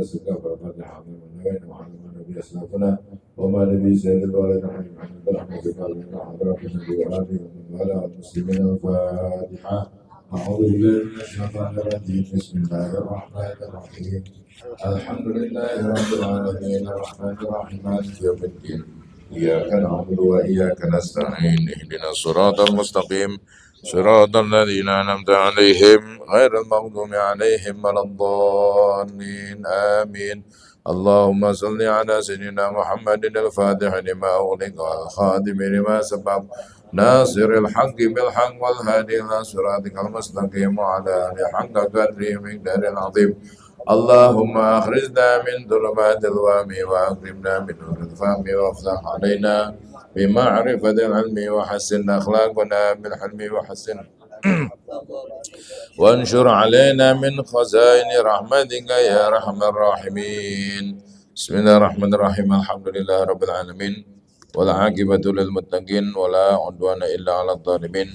السكة فالفاتحة من النبي محمد النبي أسلافنا وما نبي سيد الوالد محمد رحمتك علينا حضرة النبي وآله ومن والاه المسلمين. الفاتحة. أعوذ بالله من الشيطان الرجيم. بسم الله الرحمن الرحيم. الحمد لله رب العالمين الرحمن الرحيم مالك يوم الدين. إياك نعبد وإياك نستعين. اهدنا الصراط المستقيم صراط الذين أنعمت عليهم غير المغضوب عليهم ولا الضالين. آمين. اللهم صل على سيدنا محمد الفاتح لما أغلق والخاتم لما سبق ناصر الحق بالحق والهادي إلى صراطك المستقيم وعلى آله حق قدره مقدار العظيم. اللهم أخرجنا من ظلمات الوهم وأكرمنا من نور الفهم وافتح علينا بمعرفة العلم وحسن أخلاقنا بالحلم وحسن وانشر علينا من خزائن رحمتك يا أرحم الراحمين. بسم الله الرحمن الرحيم. الحمد لله رب العالمين والعاقبة للمتقين ولا عدوان إلا على الظالمين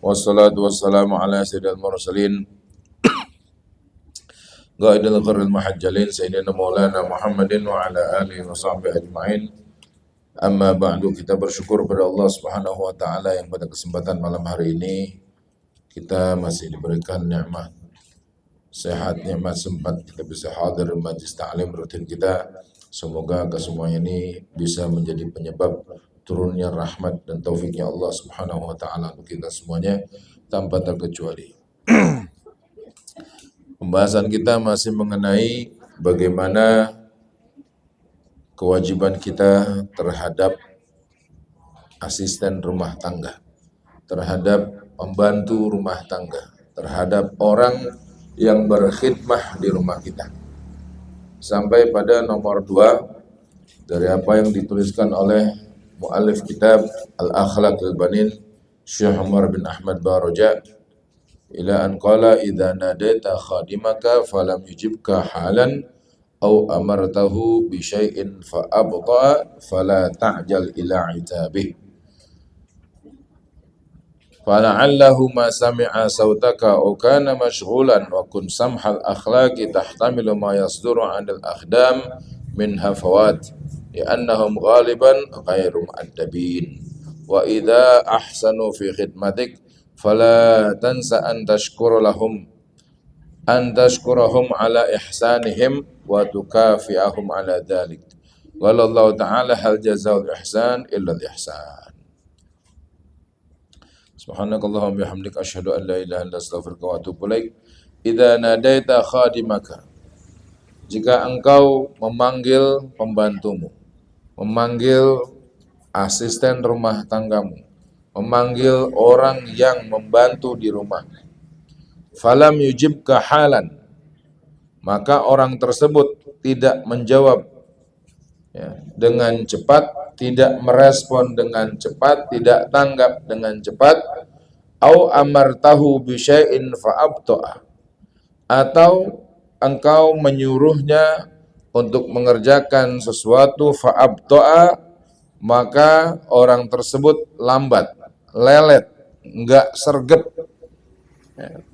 والصلاة والسلام على سيد المرسلين قائد الغر المحجلين سيدنا مولانا Muhammadin wa ala alihi wa sahbihi ajma'in. Amma ba'du, kita bersyukur pada Allah Subhanahu wa taala yang pada kesempatan malam hari ini kita masih diberikan nikmat sehat, nikmat sempat kita bisa hadir majlis ta'lim rutin kita. Semoga kesemuanya ini bisa menjadi penyebab turunnya rahmat dan taufiknya Allah Subhanahu wa taala untuk kita semuanya tanpa terkecuali. Pembahasan kita masih mengenai bagaimana kewajiban kita terhadap asisten rumah tangga, terhadap pembantu rumah tangga, terhadap orang yang berkhidmah di rumah kita. Sampai pada nomor 2 dari apa yang dituliskan oleh muallif kitab Al-Akhlaq Al-Banin Syekh Umar bin Ahmad Baroja, ila an qala idza nadaita khadimaka falam yujibka halan aw amartahu bi syai'in fa abta fala ta'jal ila itabih fala'allahu ma sami'a sautaka aw kana mashghulan wa kun samhal akhlaqi tahtamilu ma yasduru 'anil akhdam min hafawat li'annahum ghaliban ghairu mu'addabin wa idza ahsanu fi khidmatik fala tansa an tashkurahum ala ihsanihim wa tukafi'ahum ala dhalik. Wallahu ta'ala hal jazaa'ul ihsan illa al-ihsan. Subhanakallahumma bihamdika asyhadu an la ilaha illa anta astaghfiruka wa atubu ilaik. Idza nadaita khadimaka, jika engkau memanggil pembantumu, memanggil asisten rumah tanggamu, memanggil orang yang membantu di rumah, falam yujibka halan, maka orang tersebut tidak menjawab dengan cepat, tidak merespon dengan cepat, tidak tanggap dengan cepat, au amartahu bi syai'in fa abta'a, atau engkau menyuruhnya untuk mengerjakan sesuatu fa abta'a, maka orang tersebut lambat, lelet, enggak sergap.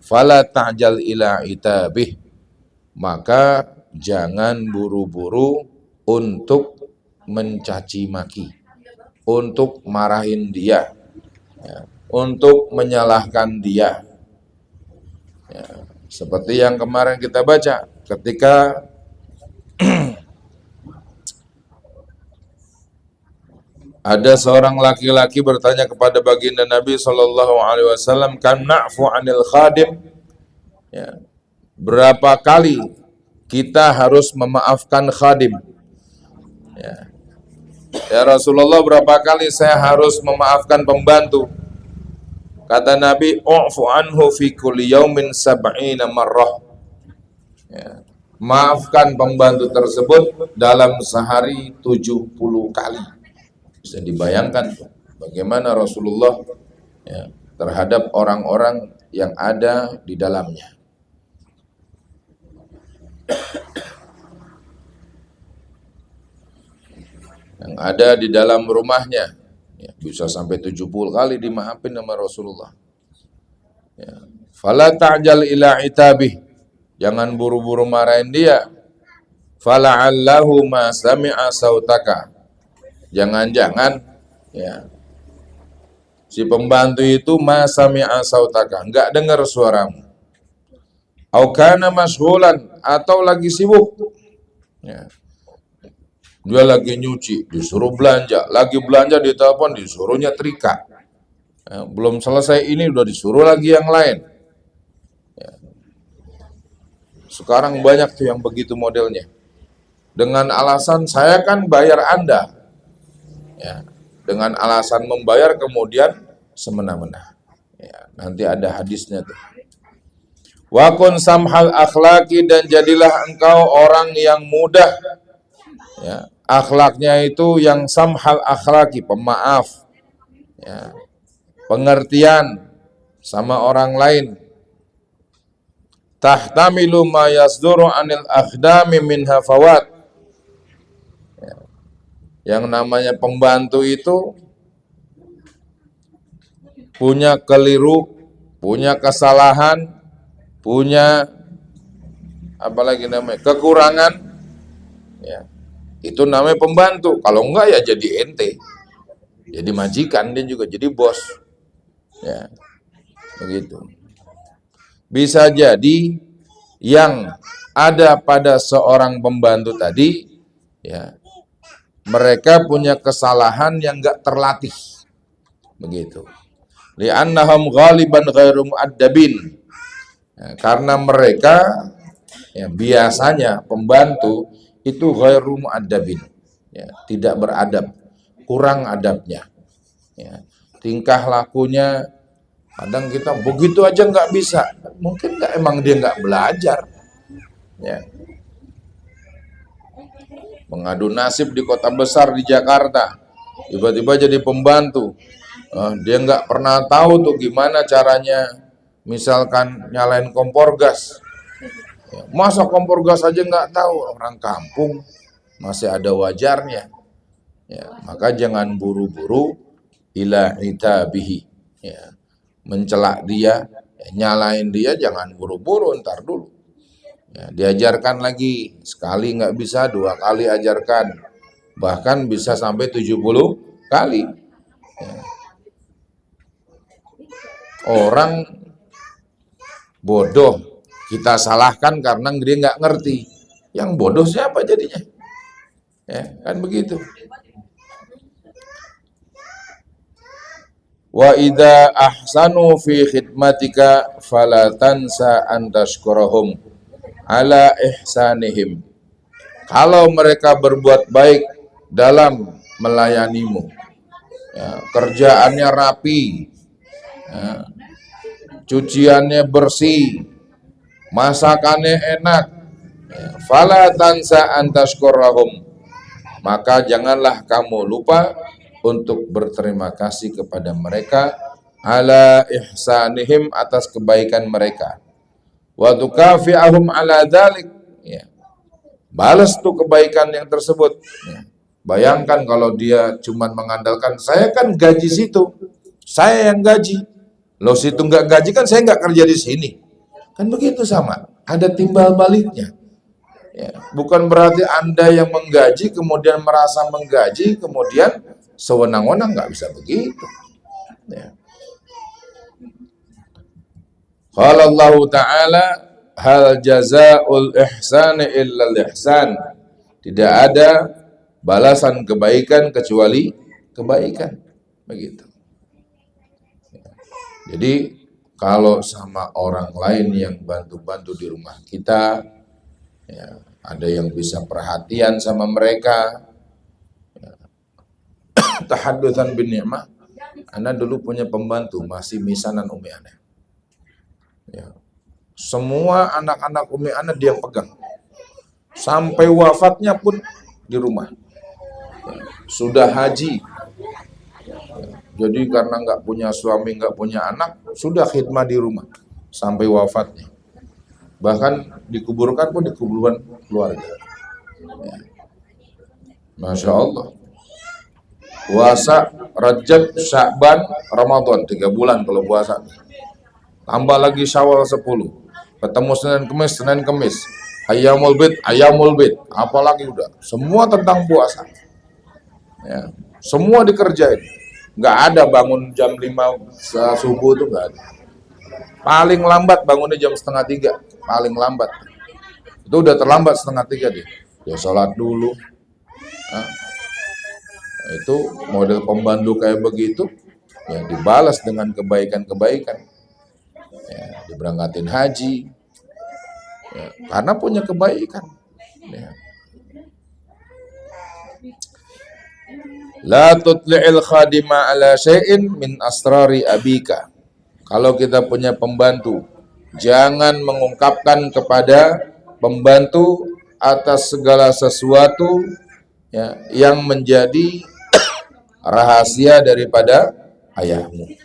Fala ta'jal ila itabih, maka jangan buru-buru untuk mencaci maki, untuk marahin dia, untuk menyalahkan dia. Seperti yang kemarin kita baca ketika ada seorang laki-laki bertanya kepada baginda Nabi SAW, kan na'fu 'anil khadim, berapa kali kita harus memaafkan khadim? Ya Rasulullah, berapa kali saya harus memaafkan pembantu? Kata Nabi, u'fu anhu fi kulli yaumin sab'ina marrah. Maafkan pembantu tersebut dalam sehari 70 kali. Bisa dibayangkan bagaimana Rasulullah terhadap orang-orang yang ada di dalamnya. Yang ada di dalam rumahnya, bisa sampai 70 kali dimaafin sama Rasulullah. Fala ta'jal ila itabih, Jangan buru-buru marahin dia. Fala'allahu ma sami'a sautaka. Jangan-jangan ya si pembantu itu ma sami'a sautaka, enggak dengar suaramu. Au kana mashghulan, atau lagi sibuk. Ya. Dia lagi nyuci, disuruh belanja, lagi belanja ditelepon, disuruh nyetrika. Ya, belum selesai ini udah disuruh lagi yang lain. Ya. Sekarang banyak tuh yang begitu modelnya. Dengan alasan saya kan bayar Anda. Ya. Dengan alasan membayar kemudian semena-mena. Ya, nanti ada hadisnya tuh. Wa kun samhal akhlaqi, dan jadilah engkau orang yang mudah. Ya, akhlaknya itu yang samhal akhlaqi, pemaaf. Ya, pengertian sama orang lain. Tahtamilu ma yasduru anil akhdami min hafawat. Ya, yang namanya pembantu itu punya keliru, punya kesalahan, punya apalagi namanya kekurangan, ya itu namanya pembantu. Kalau enggak ya jadi ente, jadi majikan, dia juga jadi bos, ya begitu. Bisa jadi yang ada pada seorang pembantu tadi, ya mereka punya kesalahan yang enggak terlatih, begitu. Li'annahum ghaliban ghairu mu'addabin. Ya, karena mereka ya, biasanya pembantu itu ghairu mu'addabin, ya, tidak beradab, kurang adabnya. Ya, tingkah lakunya kadang kita begitu aja nggak bisa, mungkin nggak, emang dia nggak belajar. Ya. Mengadu nasib di kota besar di Jakarta, tiba-tiba jadi pembantu. Dia nggak pernah tahu tuh gimana caranya, misalkan nyalain kompor gas. Ya, masa kompor gas aja nggak tahu, orang kampung masih ada wajarnya. Ya, maka jangan buru-buru ila itabihi. Ya, mencelak dia, ya, nyalain dia, jangan buru-buru, ntar dulu. Ya, diajarkan lagi, sekali nggak bisa, 2 kali ajarkan, bahkan bisa sampai 70 kali. Ya. Orang bodoh kita salahkan karena dia nggak ngerti. Yang bodoh siapa jadinya? Ya, kan begitu. Wa idza ahsanu fi khidmatika fala tansa an tashkurahum ala ihsanihim. Kalau mereka berbuat baik dalam melayanimu, ya, kerjaannya rapi, ya, cuciannya bersih, masakannya enak, ya, fala tansa an tashkurahum, maka janganlah kamu lupa untuk berterima kasih kepada mereka ala ihsanihim, atas kebaikan mereka, wa tukafi'ahum ala dzalik, ya, balas tuh kebaikan yang tersebut. Ya. Bayangkan kalau dia cuma mengandalkan, saya kan gaji situ, saya yang gaji, loh situ nggak gaji kan saya nggak kerja di sini, kan begitu, sama, ada timbal baliknya. Ya, bukan berarti Anda yang menggaji kemudian merasa menggaji kemudian sewenang-wenang, nggak bisa begitu. Ya. Qala Allah Ta'ala hal jazaa'ul ihsani illa al-ihsan. Tidak ada balasan kebaikan kecuali kebaikan, begitu. Jadi kalau sama orang lain yang bantu-bantu di rumah kita, ya, ada yang bisa perhatian sama mereka, ya. Tahaddusan bin ni'mah. Ana dulu punya pembantu masih misanan Umi Ana. Ya. Semua anak-anak Umi Ana dia pegang. Sampai wafatnya pun di rumah. Ya. Sudah haji. Ya. Jadi karena nggak punya suami, nggak punya anak, sudah khidmah di rumah sampai wafatnya. Bahkan dikuburkan pun di kuburan keluarga. Ya. Masya Allah. Puasa Rajab, Sya'ban, Ramadan 3 bulan kalau puasa. Tambah lagi Syawal 10. Ketemu Senin Kemis, Ayyamul Bid, apalagi udah semua tentang puasa. Ya, semua dikerjain. Nggak ada bangun jam 5 subuh itu nggak ada. Paling lambat bangunnya jam setengah 3, paling lambat. Itu udah terlambat setengah 3 dia. Ya sholat dulu. Nah, itu model pembantu kayak begitu, ya dibalas dengan kebaikan-kebaikan. Ya, diberangkatin haji, ya, karena punya kebaikan. Ya. La tutli'il khadima ala syai'in min asrari abika. Kalau kita punya pembantu, jangan mengungkapkan kepada pembantu atas segala sesuatu, ya, yang menjadi rahasia daripada ayahmu.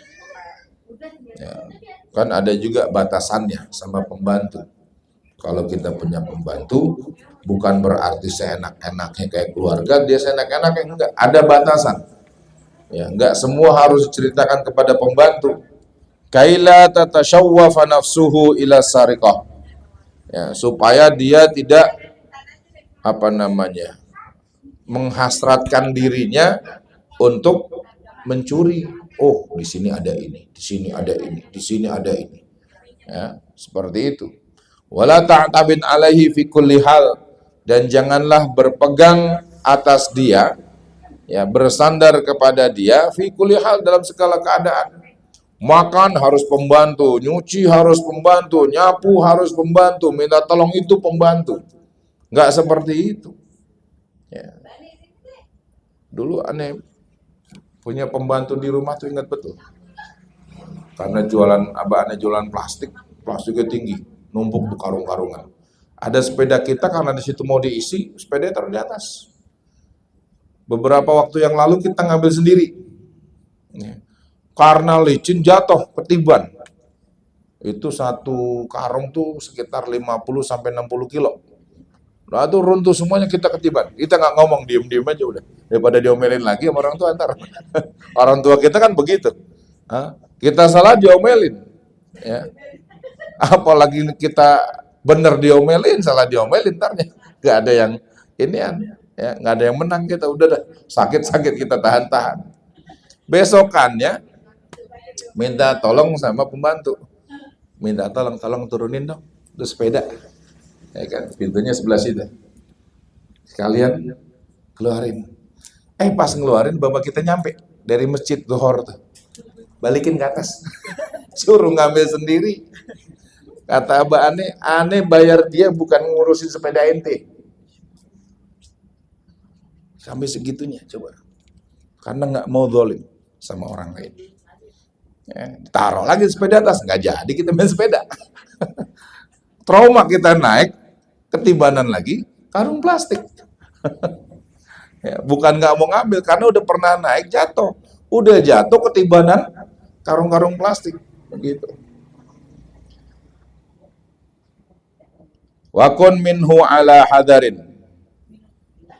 Ya, kan ada juga batasannya sama pembantu. Kalau kita punya pembantu, bukan berarti seenak-enaknya kayak keluarga, dia seenak-enaknya, enggak. Ada batasan. Ya, enggak semua harus diceritakan kepada pembantu. Kaila tatashawwafa nafsuhu ila sariqah. Ya, supaya dia tidak menghasratkan dirinya untuk mencuri. Oh, di sini ada ini, di sini ada ini, di sini ada ini. Ya, seperti itu. Wala ta'tabin alaihi fi kulli hal, dan janganlah berpegang atas dia, ya, bersandar kepada dia fi kulli hal, dalam segala keadaan. Makan harus pembantu, nyuci harus pembantu, nyapu harus pembantu, minta tolong itu pembantu. Enggak seperti itu. Ya. Dulu aneh punya pembantu di rumah tuh, ingat betul. Karena abah aneh jualan plastiknya tinggi, numpuk tuh karung-karungan. Ada sepeda kita, karena di situ mau diisi, sepeda taruh di atas. Beberapa waktu yang lalu kita ngambil sendiri. Karena licin jatuh, ketiban. Itu satu karung tuh sekitar 50 sampai 60 kilo. Nah itu runtuh semuanya, kita ketiban. Kita nggak ngomong, diem-diem aja udah. Daripada diomelin lagi sama orang tua ntar. Orang tua kita kan begitu. Kita salah diomelin. Ya. Apalagi kita bener diomelin, salah diomelin, ntarnya nggak ada yang inian, ya, nggak ada yang menang kita. Udah dah, sakit-sakit kita tahan-tahan. Besokannya minta tolong sama pembantu, minta tolong turunin dong itu sepeda, ya kan, pintunya sebelah situ, sekalian keluarin. Pas ngeluarin, bapak kita nyampe dari masjid Zuhur tuh, balikin ke atas. Suruh ngambil sendiri. Kata abah aneh bayar dia bukan ngurusin sepeda ente. Sampai segitunya coba. Karena nggak mau zalim sama orang lain. Ya, taruh lagi sepeda atas, nggak jadi kita main sepeda. Trauma kita naik, ketibanan lagi, karung plastik. Ya, bukan nggak mau ngambil, karena udah pernah naik jatuh. Udah jatuh ketibanan karung-karung plastik. Begitu. Wa kun minhu ala hadarin.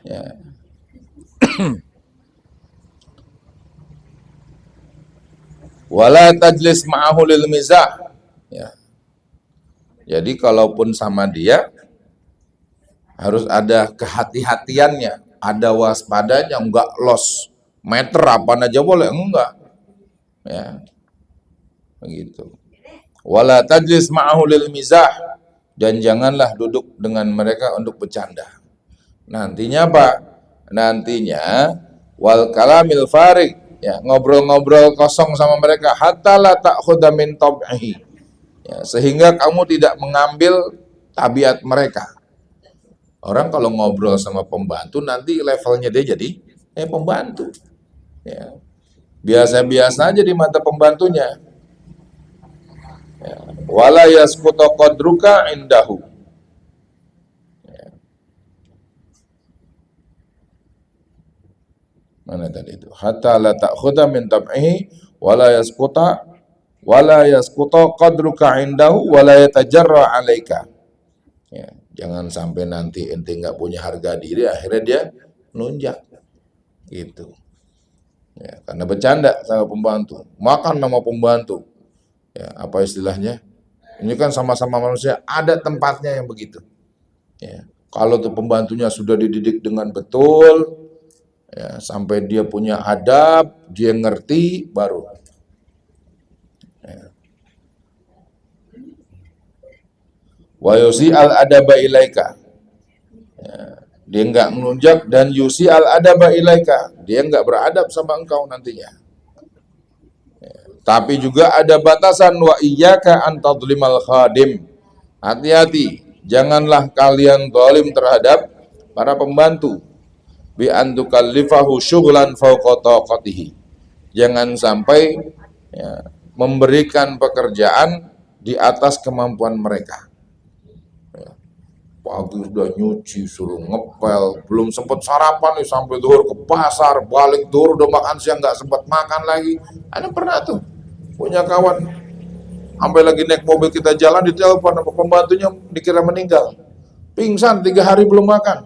Ya. Wala tajlis ma'ahu lil mizah. Ya. Jadi kalaupun sama dia harus ada kehati-hatiannya, ada waspadanya, enggak los meter apa aja boleh, enggak. Ya. Begitu. Wala tajlis ma'ahu lil mizah, dan janganlah duduk dengan mereka untuk bercanda. Nantinya apa? Nantinya wal kalamil farik, ya, ngobrol-ngobrol kosong sama mereka, hatta la ta'khudha min tab'ihi, ya, sehingga kamu tidak mengambil tabiat mereka. Orang kalau ngobrol sama pembantu nanti levelnya dia jadi pembantu, ya, biasa-biasa aja di mata pembantunya, ya. Wala yasqutu qadruka indahu, ya. Mana tadi itu? Hatta la ta'khudha min tab'ihi wala yasqutu qadruka indahu wala yatajarra 'alaika. Ya, jangan sampai nanti ente nggak punya harga diri, akhirnya dia nunjak gitu. Ya, karena bercanda sama pembantu, makan nama pembantu. Ya, apa istilahnya? Ini kan sama-sama manusia, ada tempatnya yang begitu. Ya. Kalau tuh pembantunya sudah dididik dengan betul, ya, sampai dia punya adab, dia ngerti, baru. Ya. Wa yusi al adaba ilaika. Ya. Dia enggak menunjak dan yusi al adaba ilaika. Dia enggak beradab sama engkau nantinya. Tapi juga ada batasan, wa iyyaka an tadlimal khadim. Hati-hati, janganlah kalian zalim terhadap para pembantu. Bi an tukallifahu syughlan fawqa taqatihi. Jangan sampai ya, memberikan pekerjaan di atas kemampuan mereka. Ya, pagi udah nyuci, suruh ngepel, belum sempat sarapan nih sampai zuhur ke pasar, balik zuhur udah makan siang nggak sempat makan lagi. Ada pernah tuh punya kawan sampai lagi naik mobil kita jalan ditelepon sama pembantunya dikira meninggal, pingsan 3 hari belum makan.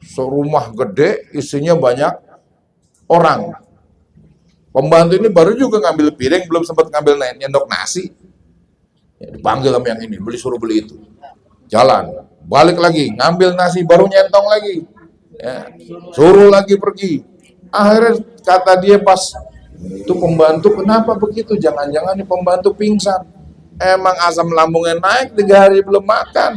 Serumah gede isinya banyak orang, pembantu ini baru juga ngambil piring, belum sempat ngambil nyendok nasi, ya, dipanggil sama yang ini suruh beli itu, jalan balik lagi ngambil nasi baru nyentong lagi, ya, suruh lagi pergi. Akhirnya kata dia pas itu pembantu, kenapa begitu? Jangan-jangan nih pembantu pingsan. Emang asam lambungnya naik 3 hari belum makan.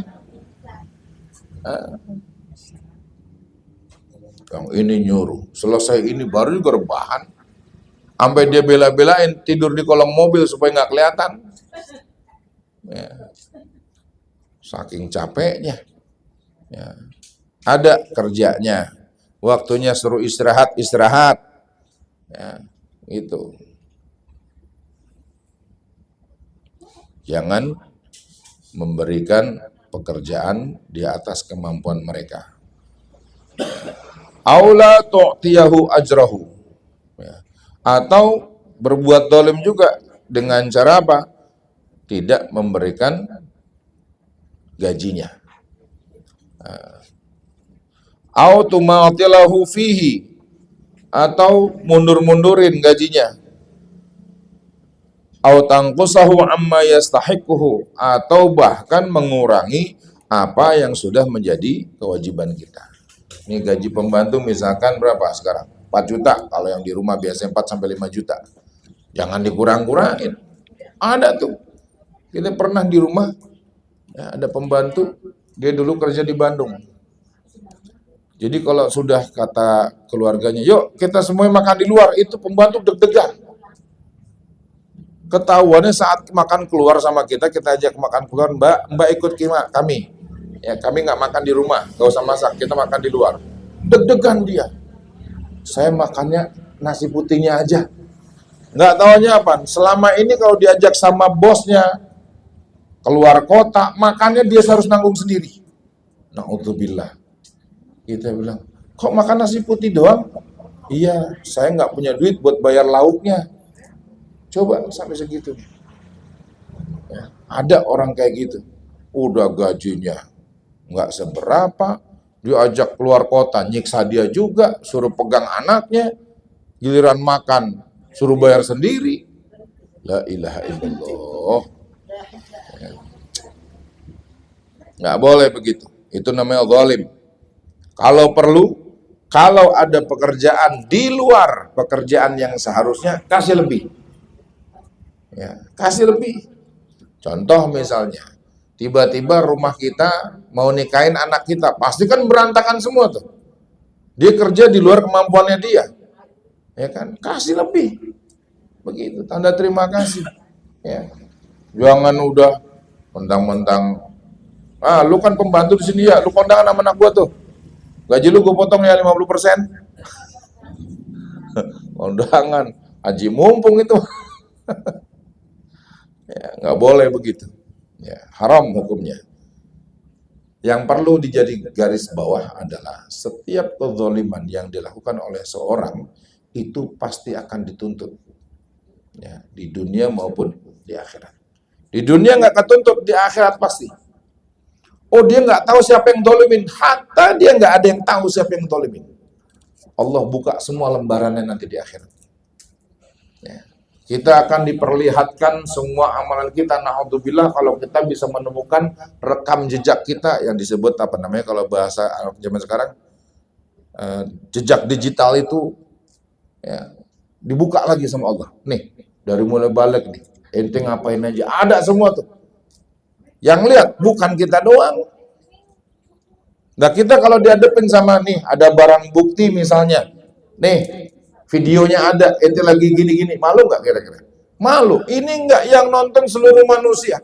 Yang ini nyuruh, selesai ini baru juga rebahan. Sampai dia bela-belain tidur di kolong mobil supaya nggak kelihatan. Ya. Saking capeknya. Ya. Ada kerjanya. Waktunya suruh istirahat. Ya. Itu. Jangan memberikan pekerjaan di atas kemampuan mereka. Aula tu'tiyahu ajrahu. Ya. Atau berbuat zalim juga dengan cara apa? Tidak memberikan gajinya. Au tumatilahu fihi. Atau mundur-mundurin gajinya. Au tangqusahu amma yastahiquhu, atau bahkan mengurangi apa yang sudah menjadi kewajiban kita. Ini gaji pembantu misalkan berapa sekarang? 4 juta, kalau yang di rumah biasanya 4 sampai 5 juta. Jangan dikurang-kurangin. Ada tuh. Kita pernah di rumah, ya, ada pembantu, dia dulu kerja di Bandung. Jadi kalau sudah kata keluarganya, yuk kita semua makan di luar, itu pembantu deg-degan. Ketahuannya saat makan keluar sama kita ajak makan keluar, mbak ikut kami. Ya, kami nggak makan di rumah, nggak usah masak, kita makan di luar. Deg-degan dia. Saya makannya nasi putihnya aja. Nggak tahunya apa, selama ini kalau diajak sama bosnya keluar kota, makannya dia harus nanggung sendiri. Na'udzubillah. Kita bilang, kok makan nasi putih doang? Iya, saya nggak punya duit buat bayar lauknya. Coba sampai segitu. Ya, ada orang kayak gitu. Udah gajinya nggak seberapa, diajak keluar kota, nyiksa dia juga, suruh pegang anaknya, giliran makan, suruh bayar sendiri. La ilaha illallah. Ya. Nggak boleh begitu. Itu namanya zalim. Kalau perlu, kalau ada pekerjaan di luar pekerjaan yang seharusnya, kasih lebih. Ya, kasih lebih. Contoh misalnya, tiba-tiba rumah kita mau nikahin anak kita, pasti kan berantakan semua tuh. Dia kerja di luar kemampuannya dia. Ya kan? Kasih lebih. Begitu, tanda terima kasih. Ya. Jangan udah mentang-mentang, lu kan pembantu di sini ya, lu kondangan sama anak gua tuh. Gaji lu gue potong ya 50%. Kondangan, haji mumpung itu. Ya, nggak boleh begitu. Ya, haram hukumnya. Yang perlu dijadi garis bawah adalah setiap kezaliman yang dilakukan oleh seorang itu pasti akan dituntut. Ya, di dunia maupun di akhirat. Di dunia nggak ketuntut, di akhirat pasti. Oh, dia nggak tahu siapa yang dolimin. Hatta dia nggak ada yang tahu siapa yang dolimin. Allah buka semua lembarannya nanti di akhirat. Ya. Kita akan diperlihatkan semua amalan kita. Naudzubillah kalau kita bisa menemukan rekam jejak kita yang disebut apa namanya kalau bahasa zaman sekarang jejak digital itu ya, dibuka lagi sama Allah. Nih, dari mulai balik nih, ente ngapain aja, ada semua tuh. Yang lihat bukan kita doang. Nah kita kalau dihadapin sama nih, ada barang bukti misalnya, nih videonya ada, ente lagi gini-gini, malu nggak kira-kira? Malu. Ini nggak yang nonton seluruh manusia.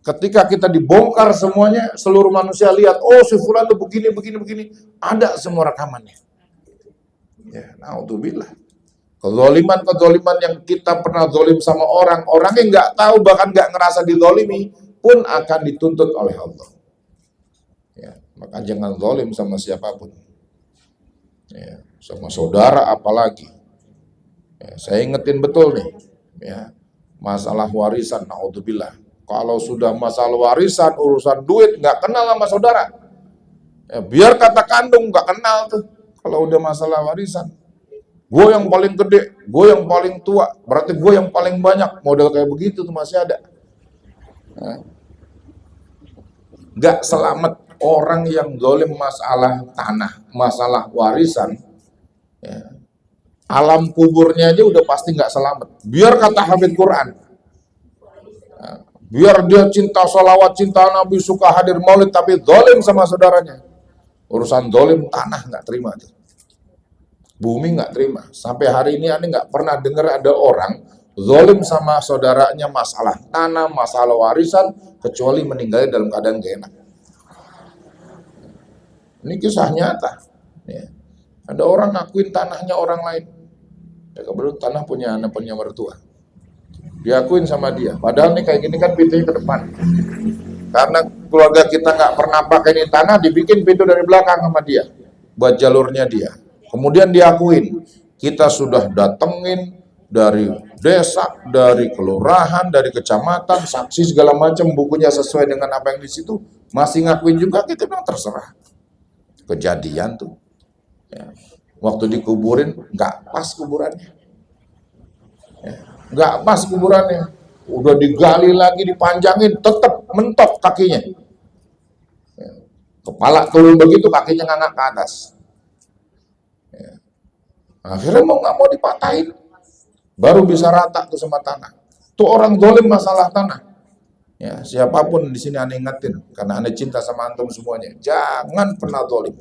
Ketika kita dibongkar semuanya, seluruh manusia lihat, oh si fulan tuh begini, begini, ada semua rekamannya. Ya, naudzubillah. Kezoliman yang kita pernah zolim sama orang yang nggak tahu bahkan nggak ngerasa dizolimi pun akan dituntut oleh Allah. Ya, maka jangan zolim sama siapapun. Ya, sama saudara apalagi. Ya, saya ingetin betul nih, ya masalah warisan, naudzubillah. Kalau sudah masalah warisan, urusan duit, nggak kenal sama saudara. Ya, biar kata kandung nggak kenal tuh. Kalau udah masalah warisan, gue yang paling gede, gue yang paling tua, berarti gue yang paling banyak. Model kayak begitu tuh masih ada. Nah, nggak selamat orang yang zalim masalah tanah, masalah warisan. Ya, alam kuburnya aja udah pasti nggak selamat. Biar kata hafid Quran, nah, biar dia cinta sholawat, cinta Nabi, suka hadir maulid, tapi zalim sama saudaranya. Urusan zalim tanah nggak terima tuh. Bumi nggak terima. Sampai hari ini Anda nggak pernah dengar ada orang zalim sama saudaranya masalah tanah, masalah warisan, kecuali meninggal dalam keadaan gak enak. Ini kisah nyata. Ya. Ada orang ngakuin tanahnya orang lain. Ya, kebetulan tanah punya anak, punya mertua. Diakuin sama dia. Padahal nih kayak gini kan pintunya ke depan. Karena keluarga kita nggak pernah pakai ini tanah, dibikin pintu dari belakang sama dia. Buat jalurnya dia. Kemudian diakuin, kita sudah datengin dari desa, dari kelurahan, dari kecamatan, saksi segala macam, bukunya sesuai dengan apa yang di situ, masih ngakuin juga, kita bilang terserah. Kejadian tuh, ya. Waktu dikuburin, nggak pas kuburannya, ya. Nggak pas kuburannya, udah digali lagi, dipanjangin, tetap mentok kakinya, ya. Kepala turun begitu, kakinya ngangkat ke atas. Akhirnya mau nggak mau dipatahin, baru bisa rata tuh sama tanah. Tuh orang zalim masalah tanah. Ya, siapapun di sini Anda ingetin, karena Anda cinta sama antum semuanya. Jangan pernah zalim.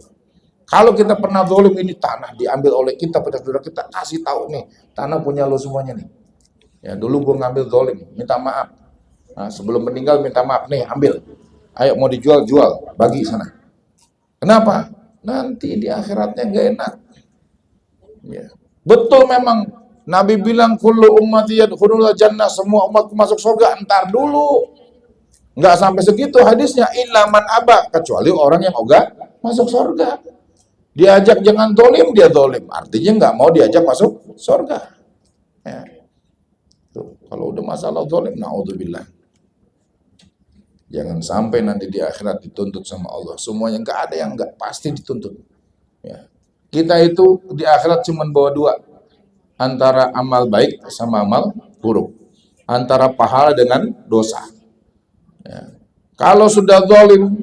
Kalau kita pernah zalim, ini tanah diambil oleh kita, pada saudara kita kasih tahu nih, tanah punya lo semuanya nih. Ya dulu gue ngambil zalim, minta maaf. Nah, sebelum meninggal minta maaf nih, ambil. Ayo mau dijual, jual, bagi sana. Kenapa? Nanti di akhiratnya nggak enak. Ya. Betul memang Nabi bilang kullu ummati yadkhulul jannah, semua umatku masuk surga. Entar dulu, nggak sampai segitu hadisnya, illa man aba, kecuali orang yang ogah masuk surga. Diajak jangan zalim, dia zalim, artinya nggak mau diajak masuk surga. Ya. Tuh, kalau udah masalah zalim, naudzubillah, jangan sampai nanti di akhirat dituntut sama Allah. Semuanya nggak ada yang nggak pasti dituntut. Ya. Kita itu di akhirat cuma bawa dua, antara amal baik sama amal buruk, antara pahala dengan dosa. Ya. Kalau sudah zalim,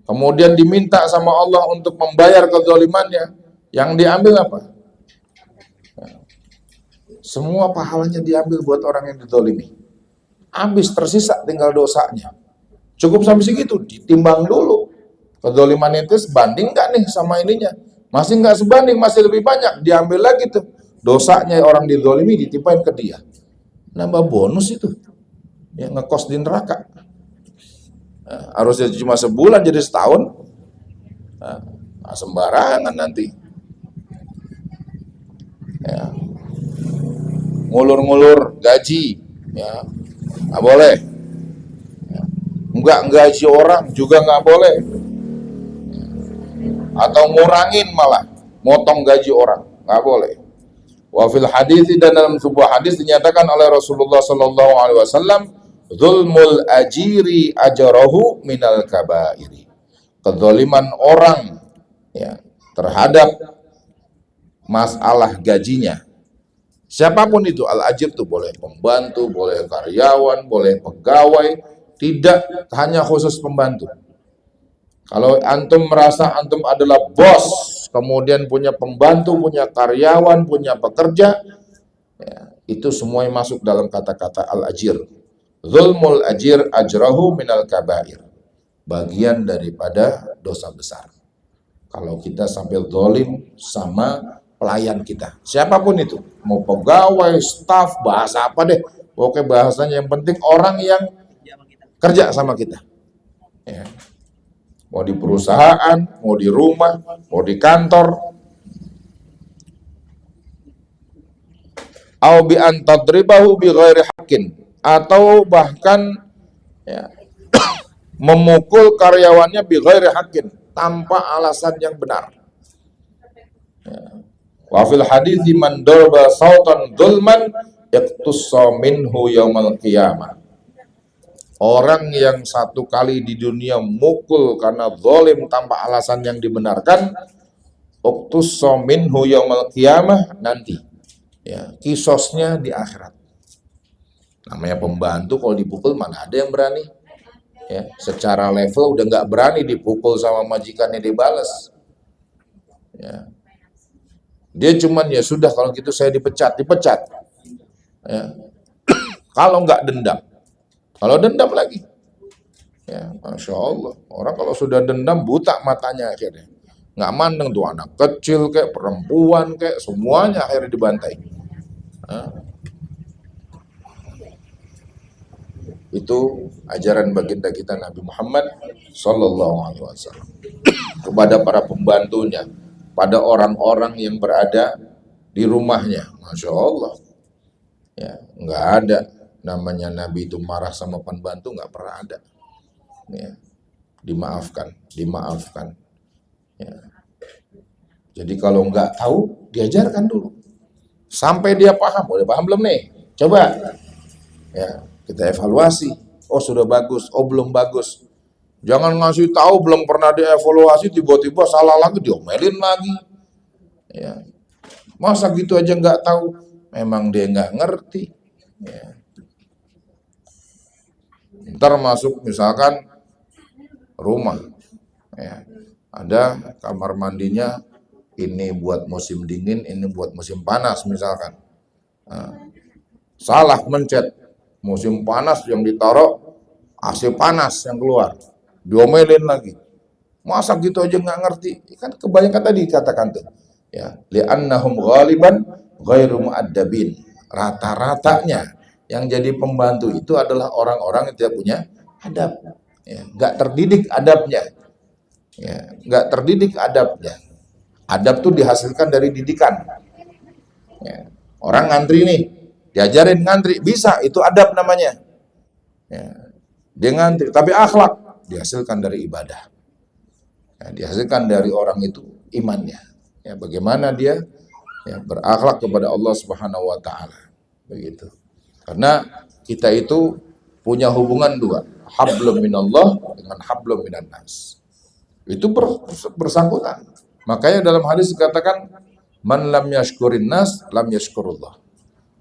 kemudian diminta sama Allah untuk membayar kezalimannya, yang diambil apa? Ya. Semua pahalanya diambil buat orang yang dizalimi. Habis, tersisa tinggal dosanya. Cukup sampai segitu, ditimbang dulu. Kezaliman itu sebanding nggak nih sama ininya? Masih nggak sebanding, masih lebih banyak, diambil lagi tuh dosanya orang dizalimi, ditimpain ke dia, nambah bonus itu, ya ngekos di neraka. Nah, harusnya cuma sebulan jadi setahun, nah, sembarangan nanti, ya. Ngulur-ngulur gaji, ya nggak boleh, ya. Nggak gaji orang juga nggak boleh. Atau ngurangin malah, motong gaji orang, nggak boleh. Wa fil hadits, dan dalam sebuah hadis dinyatakan oleh Rasulullah sallallahu alaihi wasallam, dzulmul ajiri ajrahu minal kabairi. Kezaliman orang, ya, terhadap masalah gajinya, Siapapun itu, al-ajir itu boleh pembantu, boleh karyawan, boleh pegawai, tidak hanya khusus pembantu. Kalau antum merasa antum adalah bos, kemudian punya pembantu, punya karyawan, punya pekerja, ya, itu semuanya masuk dalam kata-kata al-ajir. Zulmul ajir ajrahu minal kabair. Bagian daripada dosa besar. Kalau kita sampai zalim sama pelayan kita, siapapun itu, mau pegawai, staf, bahasa apa deh, pokoknya bahasanya yang penting orang yang kerja sama kita. Ya. Mau di perusahaan, mau di rumah, mau di kantor. Au bi an tadribahu bi ghairi haqqin, atau bahkan ya, memukul karyawannya bi ghairi haqqin, tanpa alasan yang benar. Ya. Wa fil hadithi man darba sautan dzulman iqtussa minhu yaumal qiyamah. Orang yang satu kali di dunia mukul karena zalim tanpa alasan yang dibenarkan, iqtussa minhu yaumal qiyamah, nanti ya kisosnya di akhirat. Namanya pembantu, kalau dipukul mana ada yang berani? Ya, secara level udah nggak berani dipukul sama majikannya dibalas. Ya. Dia cuman ya sudah kalau gitu saya dipecat. Ya. Kalau nggak dendam, kalau dendam lagi, ya masya Allah. Orang kalau sudah dendam buta matanya akhirnya, nggak mandang tuh anak kecil kayak perempuan kayak semuanya akhirnya dibantai. Itu ajaran baginda kita Nabi Muhammad Sallallahu Alaihi Wasallam kepada para pembantunya, pada orang-orang yang berada di rumahnya. Masya Allah, ya nggak ada namanya Nabi itu marah sama pembantu, nggak pernah ada. Ya, dimaafkan. Ya. Jadi kalau nggak tahu diajarkan dulu sampai dia paham. Udah paham belum nih? Coba. Ya. Kita evaluasi, oh sudah bagus, oh belum bagus. Jangan ngasih tahu belum pernah dievaluasi, tiba-tiba salah lagi, diomelin lagi. Ya. Masa gitu aja nggak tahu? Memang dia nggak ngerti. Ya. Ntar masuk misalkan rumah, ya. Ada kamar mandinya, ini buat musim dingin, ini buat musim panas misalkan. Nah, salah mencet. Musim panas yang ditaruh AC panas yang keluar, diomelin lagi. Masa gitu aja nggak ngerti? Kan kebanyakan tadi katakan tuh, ya, li'annahum ghaliban ghairu mu'addabin. Rata-ratanya yang jadi pembantu itu adalah orang-orang yang tidak punya adab, ya, nggak terdidik adabnya, ya, nggak terdidik adabnya. Adab tuh dihasilkan dari didikan. Ya. Orang ngantri nih, diajarin ngantri, bisa, itu adab namanya. Ya. Dia ngantri, tapi akhlak dihasilkan dari ibadah. Ya, dihasilkan dari orang itu imannya. Ya, bagaimana dia ya, berakhlak kepada Allah Subhanahu Wa Taala, begitu. Karena kita itu punya hubungan dua, hablum minallah dengan hablum minan nas. Itu bersangkutan. Makanya dalam hadis dikatakan, man lam yashkurin nas, lam yashkurullah.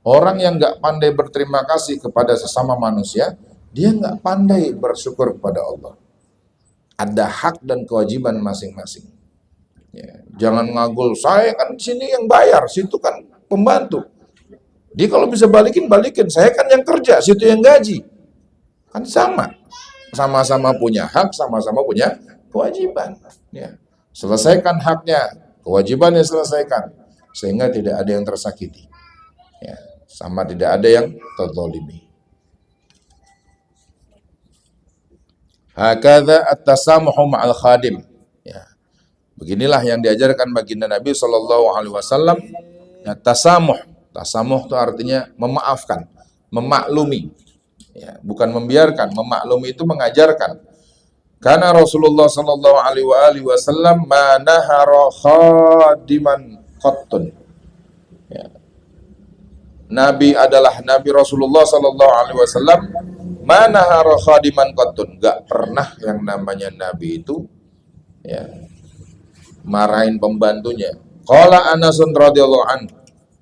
Orang yang nggak pandai berterima kasih kepada sesama manusia, dia nggak pandai bersyukur kepada Allah. Ada hak dan kewajiban masing-masing. Ya, jangan ngagul, saya kan sini yang bayar, situ kan pembantu. Dia kalau bisa balikin, saya kan yang kerja, situ yang gaji. Kan sama-sama punya hak, sama-sama punya kewajiban. Ya. Selesaikan haknya, kewajibannya selesaikan, sehingga tidak ada yang tersakiti. Ya. Sama tidak ada yang terzalimi. Hakadha at-tasamuhu ma'al khadim. Ya. Beginilah yang diajarkan baginda Nabi Sallallahu Alaihi Wasallam. Ya, tasamuh itu artinya memaafkan, memaklumi. Ya, bukan membiarkan, memaklumi itu mengajarkan. Karena Rasulullah Sallallahu Alaihi Wasallam manahara khadiman qattun. Ya. Nabi Rasulullah Sallallahu Alaihi Wasallam manahara khadiman qattun. Gak pernah yang namanya Nabi itu ya marahin pembantunya. Qala Anasun radhiyallahu anhu.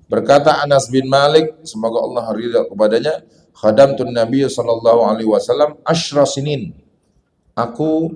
Berkata Anas bin Malik, semoga Allah ridha kepadanya, khadamtun Nabi sallallahu alaihi wasallam asyra sinin. Aku